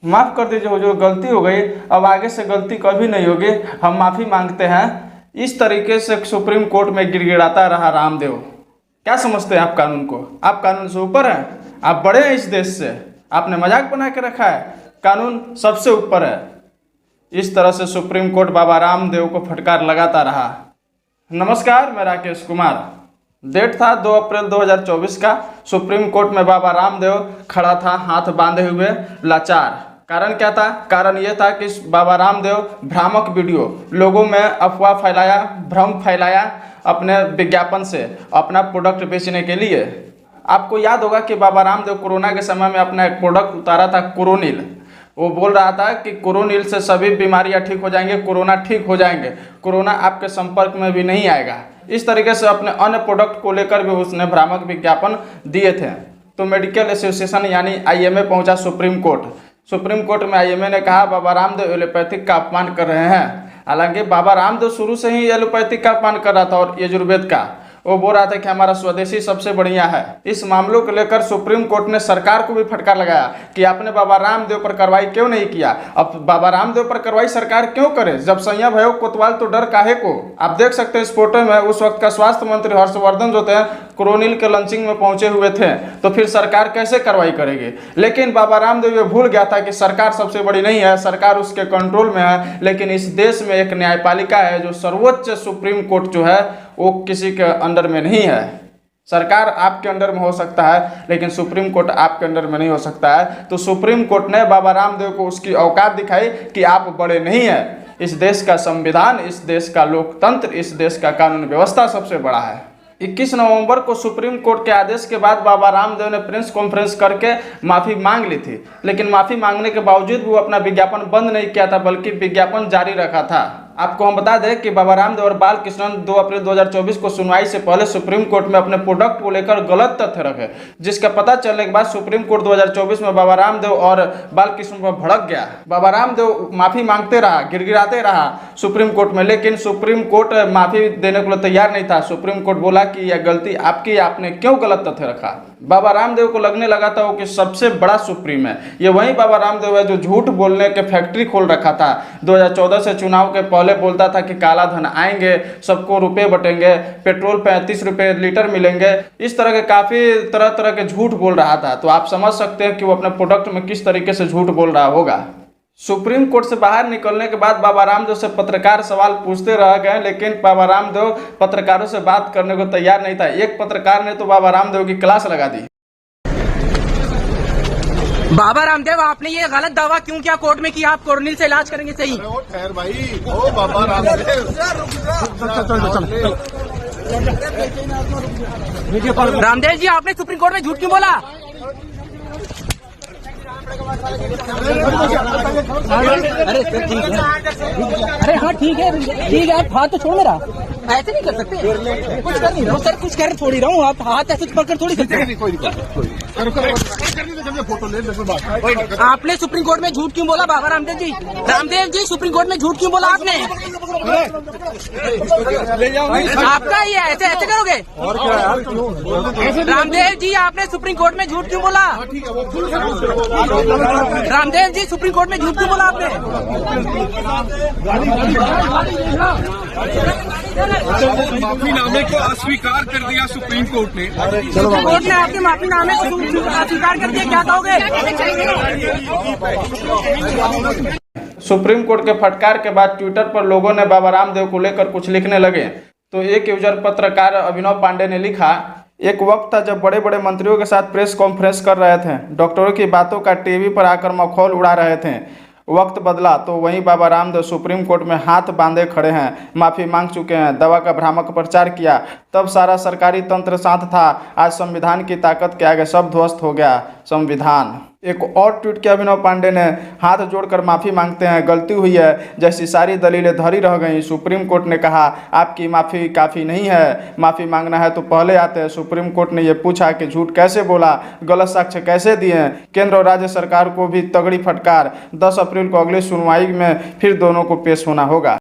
माफ़ कर दीजिए, जो गलती हो गई अब आगे से गलती कभी नहीं होगी, हम माफ़ी मांगते हैं। इस तरीके से सुप्रीम कोर्ट में गिड़गिड़ाता रहा रामदेव। क्या समझते हैं आप कानून को? आप कानून से ऊपर हैं? आप बड़े हैं इस देश से? आपने मजाक बना के रखा है, कानून सबसे ऊपर है। इस तरह से सुप्रीम कोर्ट बाबा रामदेव को फटकार लगाता रहा। नमस्कार, मैं राकेश कुमार। डेट था 2 अप्रैल 2024 का। सुप्रीम कोर्ट में बाबा रामदेव खड़ा था हाथ बांधे हुए, लाचार। कारण क्या था? कारण यह था कि बाबा रामदेव भ्रामक वीडियो, लोगों में अफवाह फैलाया, भ्रम फैलाया अपने विज्ञापन से, अपना प्रोडक्ट बेचने के लिए। आपको याद होगा कि बाबा रामदेव कोरोना के समय में अपना एक प्रोडक्ट उतारा था, कोरोनिल। वो बोल रहा था कि कोरोनिल से सभी बीमारियां ठीक हो जाएंगे, कोरोना ठीक हो जाएंगे, कोरोना आपके संपर्क में भी नहीं आएगा। इस तरीके से अपने अन्य प्रोडक्ट को लेकर भी उसने भ्रामक विज्ञापन दिए थे। तो मेडिकल एसोसिएशन यानी आईएमए पहुंचा सुप्रीम कोर्ट। सुप्रीम कोर्ट में आईएमए ने कहा बाबा रामदेव एलोपैथिक का अपमान कर रहे हैं। हालांकि बाबा रामदेव शुरू से ही एलोपैथिक का अपमान कर रहा था और यजुर्वेद का। वो बोल रहा था कि हमारा स्वदेशी सबसे बढ़िया है। इस मामलों को लेकर सुप्रीम कोर्ट ने सरकार को भी फटकार लगाया कि आपने बाबा रामदेव पर कार्रवाई क्यों नहीं किया। अब बाबा रामदेव पर कार्रवाई सरकार क्यों करे? जब सैया भयो कोतवाल तो डर काहे को। आप देख सकते हैं इस फोटो में, उस वक्त का स्वास्थ्य मंत्री हर्षवर्धन जो थे कोरोनिल के लॉन्चिंग में पहुंचे हुए थे। तो फिर सरकार कैसे कार्रवाई करेगी? लेकिन बाबा रामदेव ये भूल गया था कि सरकार सबसे बड़ी नहीं है, सरकार उसके कंट्रोल में है। लेकिन इस देश में एक न्यायपालिका है जो सर्वोच्च सुप्रीम कोर्ट जो है वो किसी के अंडर में नहीं है। सरकार आपके अंडर में हो सकता है लेकिन सुप्रीम कोर्ट आपके अंडर में नहीं हो सकता है। तो सुप्रीम कोर्ट ने बाबा रामदेव को उसकी औकात दिखाई कि आप बड़े नहीं हैं। इस देश का संविधान, इस देश का लोकतंत्र, इस देश का कानून व्यवस्था सबसे बड़ा है। 21 नवंबर को सुप्रीम कोर्ट के आदेश के बाद बाबा रामदेव ने प्रेस कॉन्फ्रेंस करके माफ़ी मांग ली थी। लेकिन माफ़ी मांगने के बावजूद वो अपना विज्ञापन बंद नहीं किया था, बल्कि विज्ञापन जारी रखा था। आपको हम बता दें कि बाबा रामदेव और बालकृष्णन 2 अप्रैल 2024 को सुनवाई से पहले सुप्रीम कोर्ट में अपने प्रोडक्ट को लेकर गलत तथ्य रखे, जिसका पता चलने के बाद सुप्रीम कोर्ट 2024 में बाबा रामदेव और बालकृष्ण पर भड़क गया। बाबा रामदेव माफ़ी मांगते रहा, गिड़गिड़ाते रहा सुप्रीम कोर्ट में, लेकिन सुप्रीम कोर्ट माफ़ी देने को तैयार नहीं था। सुप्रीम कोर्ट बोला कि यह गलती आपकी, आपने क्यों गलत तथ्य रखा। बाबा रामदेव को लगने लगा था वो कि सबसे बड़ा सुप्रीम है। ये वही बाबा रामदेव है जो झूठ बोलने के फैक्ट्री खोल रखा था। 2014 से चुनाव के पहले बोलता था कि काला धन आएंगे, सबको रुपए बटेंगे, पेट्रोल 35 रुपए लीटर मिलेंगे। इस तरह के काफ़ी तरह तरह के झूठ बोल रहा था। तो आप समझ सकते हैं कि वो अपने प्रोडक्ट में किस तरीके से झूठ बोल रहा होगा। सुप्रीम कोर्ट से बाहर निकलने के बाद बाबा रामदेव से पत्रकार सवाल पूछते रह गए, लेकिन बाबा रामदेव पत्रकारों से बात करने को तैयार नहीं था। एक पत्रकार ने तो बाबा रामदेव की क्लास लगा दी। बाबा रामदेव, आपने ये गलत दावा क्यों किया कोर्ट में कि आप कोरोनिल से इलाज करेंगे? सही खैर भाई, ओ बाबा रामदेव जी, आपने सुप्रीम कोर्ट में झूठ क्यों बोला? अरे हाँ ठीक है, आप हाथ तो छोड़ मेरा। ऐसे नहीं कर सकते, कुछ कर नहीं रहा हूँ सर, कुछ कर थोड़ी रहा हूँ। आप हाथ ऐसे पकड़ थोड़ी सकते। आपने सुप्रीम कोर्ट में झूठ क्यों बोला बाबा रामदेव जी? रामदेव जी, सुप्रीम कोर्ट में झूठ क्यों बोला आपने? आपका ये ऐसे ऐसे करोगे? रामदेव जी, आपने सुप्रीम कोर्ट में झूठ क्यों बोला? रामदेव जी, सुप्रीम कोर्ट में झूठ क्यों बोला आपने? माफीनामे को अस्वीकार कर दिया सुप्रीम कोर्ट ने। कोर्ट ने आपके माफीनामे को अस्वीकार कर दिया, क्या कहोगे? सुप्रीम कोर्ट के फटकार के बाद ट्विटर पर लोगों ने बाबा रामदेव को लेकर कुछ लिखने लगे। तो एक यूजर पत्रकार अभिनव पांडे ने लिखा, एक वक्त था जब बड़े बड़े मंत्रियों के साथ प्रेस कॉन्फ्रेंस कर रहे थे, डॉक्टरों की बातों का टीवी पर आकर मखौल उड़ा रहे थे। वक्त बदला तो वहीं बाबा रामदेव सुप्रीम कोर्ट में हाथ बांधे खड़े हैं, माफ़ी मांग चुके हैं, दवा का भ्रामक प्रचार किया। तब सारा सरकारी तंत्र शांत था, आज संविधान की ताकत के आगे सब ध्वस्त हो गया। संविधान। एक और ट्वीट किया अभिनव पांडे ने, हाथ जोड़कर माफ़ी मांगते हैं, गलती हुई है, जैसी सारी दलीलें धरी रह गईं। सुप्रीम कोर्ट ने कहा आपकी माफ़ी काफ़ी नहीं है, माफ़ी मांगना है तो पहले आते हैं। सुप्रीम कोर्ट ने यह पूछा कि झूठ कैसे बोला, गलत साक्ष्य कैसे दिए। केंद्र और राज्य सरकार को भी तगड़ी फटकार। 10 अप्रैल को अगली सुनवाई में फिर दोनों को पेश होना होगा।